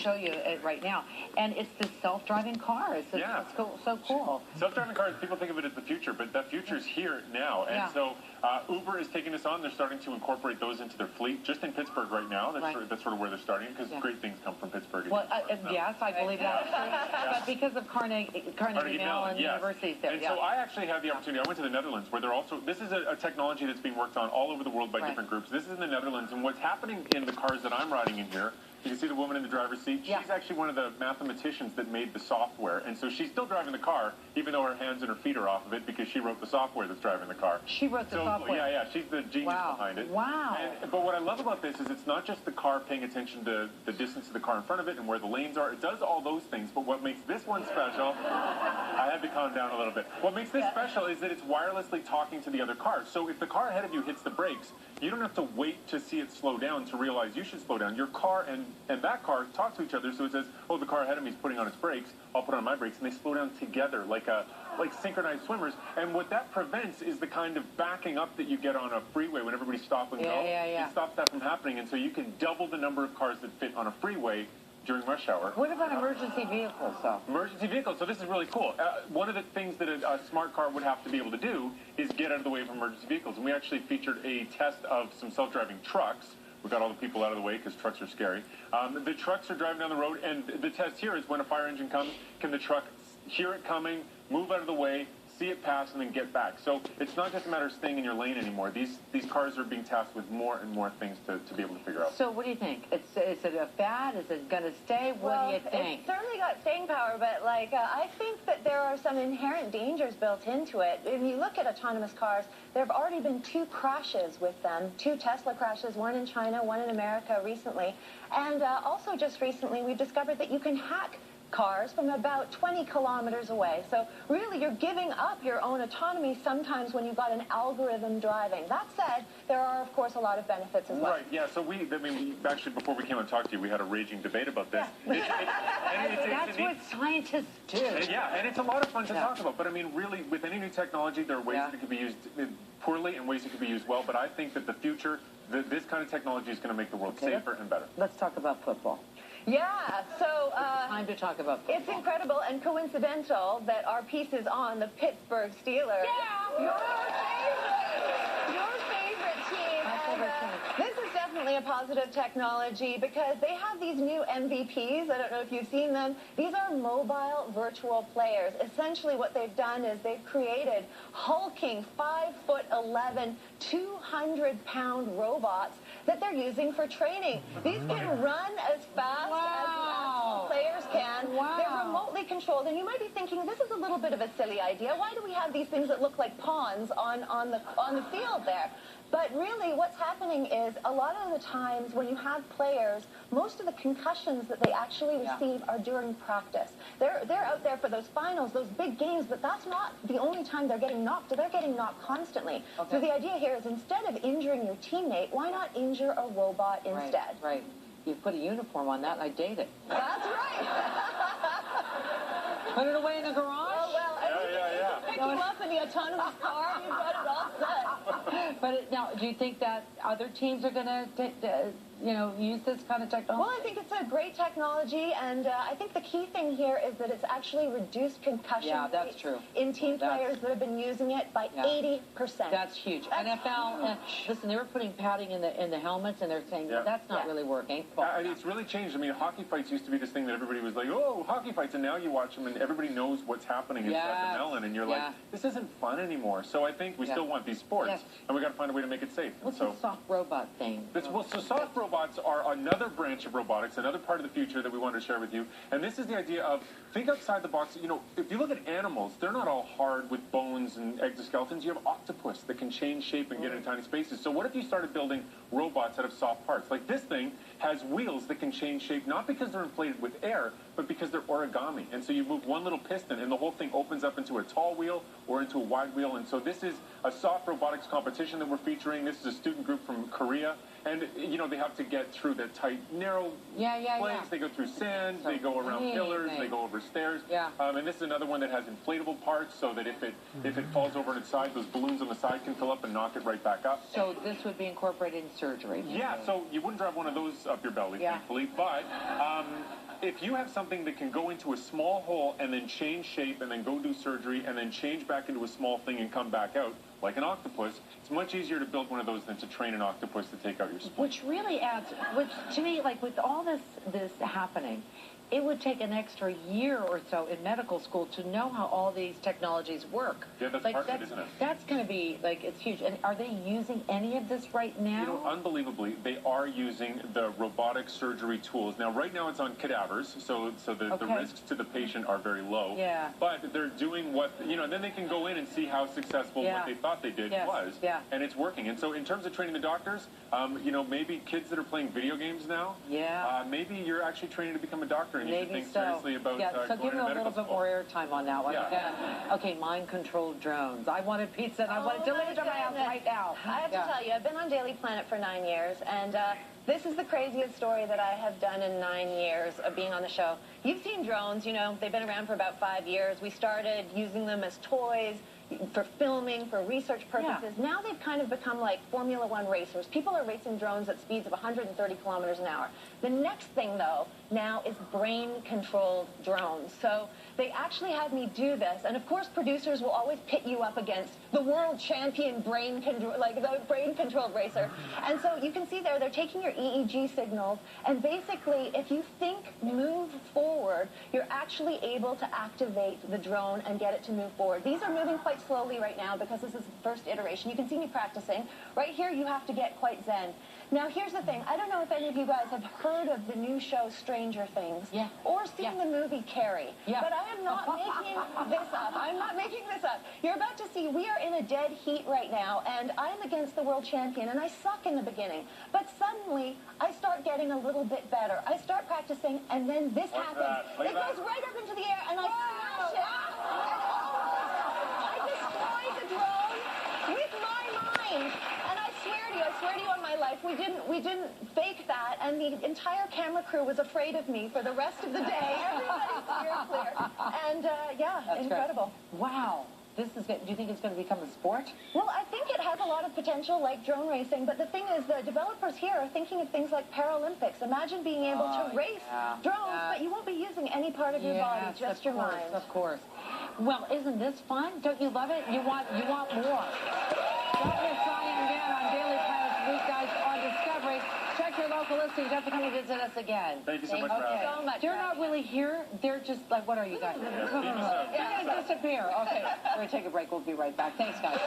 show you it right now. And it's the self-driving cars. It's cool, so cool. Self-driving cars, people think of it as the future, but that future is here now. And so Uber is taking this on. They're starting to incorporate those into their fleet, just in Pittsburgh right now. That's sort of where they're starting, because great things come from Pittsburgh. Well, yes, I believe that. But because of Carnegie Mellon universities there. And so I actually had the opportunity. I went to the Netherlands, where they're also, this is a technology that's being worked on all over the world by different groups. This is in the Netherlands, and what's happening in the cars that I'm riding in here, you can see the woman in the driver's seat. She's actually one of the mathematicians that made the software. And so she's still driving the car, even though her hands and her feet are off of it, because she wrote the software that's driving the car. She wrote the software? Yeah, she's the genius behind it. Wow. But what I love about this is it's not just the car paying attention to the distance of the car in front of it and where the lanes are. It does all those things. But what makes this one special, I had to calm down a little bit. What makes this special is that it's wirelessly talking to the other cars. So if the car ahead of you hits the brakes, you don't have to wait to see it slow down to realize you should slow down. Your car and that car talk to each other, so it says, oh, the car ahead of me is putting on its brakes, I'll put on my brakes, and they slow down together like synchronized swimmers. And what that prevents is the kind of backing up that you get on a freeway when everybody's stop and go. It stops that from happening, and so you can double the number of cars that fit on a freeway during rush hour. What about emergency vehicles, though? Emergency vehicles. So this is really cool. One of the things that a smart car would have to be able to do is get out of the way of emergency vehicles. And we actually featured a test of some self-driving trucks. We got all the people out of the way because trucks are scary. The trucks are driving down the road, and the test here is when a fire engine comes, can the truck hear it coming, move out of the way, see it pass, and then get back. So it's not just a matter of staying in your lane anymore. These cars are being tasked with more and more things to be able to figure out. So what do you think? Is it a fad? Is it going to stay? What do you think? It's certainly got staying power, but I think that there are some inherent dangers built into it. If you look at autonomous cars, there have already been 2 crashes with them, 2 Tesla crashes, one in China, one in America recently. And also just recently, we've discovered that you can hack cars from about 20 kilometers away. So really, you're giving up your own autonomy sometimes when you've got an algorithm driving. That said, there are, of course, a lot of benefits as well. Right, yeah. So we actually, before we came and talked to you, we had a raging debate about this. That's what scientists do. Yeah, and it's a lot of fun to talk about. But I mean, really, with any new technology, there are ways that it can be used poorly and ways it can be used well. But I think that the future, this kind of technology is going to make the world safer and better. Let's talk about football. Yeah, so time to talk about football. It's incredible and coincidental that our piece is on the Pittsburgh Steelers. Yeah! Your favorite team. My favorite team. This is definitely a positive technology because they have these new MVPs. I don't know if you've seen them. These are mobile virtual players. Essentially what they've done is they've created hulking 5'11", 200-pound robots that they're using for training. These can run as fast as the actual players can. They're remotely controlled, and you might be thinking, this is a little bit of a silly idea. Why do we have these things that look like pawns on the field there? But really, what's happening is a lot of the times when you have players, most of the concussions that they actually receive are during practice. They're out there for those finals, those big games, but that's not the only time they're getting knocked. They're getting knocked constantly. So the idea here is instead of injuring your teammate, why not injure a robot instead? Right. You put a uniform on that, and I date it. That's right. Put it away in the garage? Oh, well, pick you up in the autonomous car, you've got it all set. But now, do you think that other teams are going to, use this kind of technology? Well, I think it's a great technology, and I think the key thing here is that it's actually reduced concussion that's true. in team players that have been using it by 80%. That's huge. NFL, listen, they were putting padding in the helmets, and they're saying, that's not really working. It's really changed. I mean, hockey fights used to be this thing that everybody was like, oh, hockey fights, and now you watch them, and everybody knows what's happening inside the melon, and you're like, this isn't fun anymore. So I think we still want these sports, and we got to find a way to make it safe. What's the soft robot thing? So soft robots are another branch of robotics, another part of the future that we wanted to share with you. And this is the idea of, think outside the box. You know, if you look at animals, they're not all hard with bones and exoskeletons. You have octopus that can change shape and get into tiny spaces. So what if you started building robots out of soft parts? Like this thing has wheels that can change shape, not because they're inflated with air, but because they're origami. And so you move one little piston, and the whole thing opens up into a tall wheel or into a wide wheel. And so this is a soft robotics competition that we're featuring. This is a student group from Korea. And, they have to get through the tight, narrow planes. They go through sand, they go around pillars, they go over stairs. And this is another one that has inflatable parts so that if it falls over on its side, those balloons on the side can fill up and knock it right back up. So this would be incorporated in surgery. Yeah, so you wouldn't drive one of those up your belly, thankfully, but if you have something that can go into a small hole and then change shape and then go do surgery and then change back into a small thing and come back out, like an octopus, it's much easier to build one of those than to train an octopus to take out your spine. Which really adds, which to me, like with all this happening, it would take an extra year or so in medical school to know how all these technologies work. Yeah, that's part of it, isn't it? That's going to be, like, it's huge. And are they using any of this right now? You know, unbelievably, they are using the robotic surgery tools. Now, right now it's on cadavers, so the risks to the patient are very low. Yeah. But they're doing what, you know, and then they can go in and see how successful what they thought they did was. Yeah. And it's working. And so in terms of training the doctors, you know, maybe kids that are playing video games now, maybe you're actually training to become a doctor and you should think seriously about so give me a little bit more school. airtime on that one. Okay, mind-controlled drones. I wanted pizza and I want it delivered to my house right now. I have to tell you, I've been on Daily Planet for 9 years, and this is the craziest story that I have done in 9 years of being on the show. You've seen drones, you know, they've been around for about 5 years. We started using them as toys, for filming, for research purposes. Now they've kind of become like Formula One racers. People are racing drones at speeds of 130 kilometers an hour. The next thing, though, now is brain-controlled drones. So they actually have me do this. And, of course, producers will always pit you up against the world champion brain-controlled racer. And so you can see there, they're taking your EEG signals, and basically, if you think move forward, you're actually able to activate the drone and get it to move forward. These are moving quite slowly right now because this is the first iteration. You can see me practicing. Right here, you have to get quite zen. Now, here's the thing. I don't know if any of you guys have heard of the new show Stranger Things or seen the movie Carrie, but I am not making this up. I'm not making this up. You're about to see we are in a dead heat right now, and I'm against the world champion, and I suck in the beginning. But suddenly, I start getting a little bit better. I start practicing, and then this happens. It goes right up into the air, and I smash it. I destroy the drone with my mind. And I swear to you on my life, we didn't fake that, and the entire camera crew was afraid of me for the rest of the day. Everybody's steer clear. And That's incredible. Great. Wow. This is good. Do you think it's going to become a sport? Well, I think it has a lot of potential, like drone racing, but the thing is, the developers here are thinking of things like Paralympics. Imagine being able to race drones, but you won't be using any part of your body, just your mind. Of course. Well, isn't this fun? Don't you love it? You want more. Dr. Brian again on Daily Planet's weeknights on Discovery. Check your local listings. Have to come and visit us again. Thank you so much for having me. So much. They're not really here. They're just like, what are you guys? They're going to disappear. Okay, we're going to take a break. We'll be right back. Thanks, guys.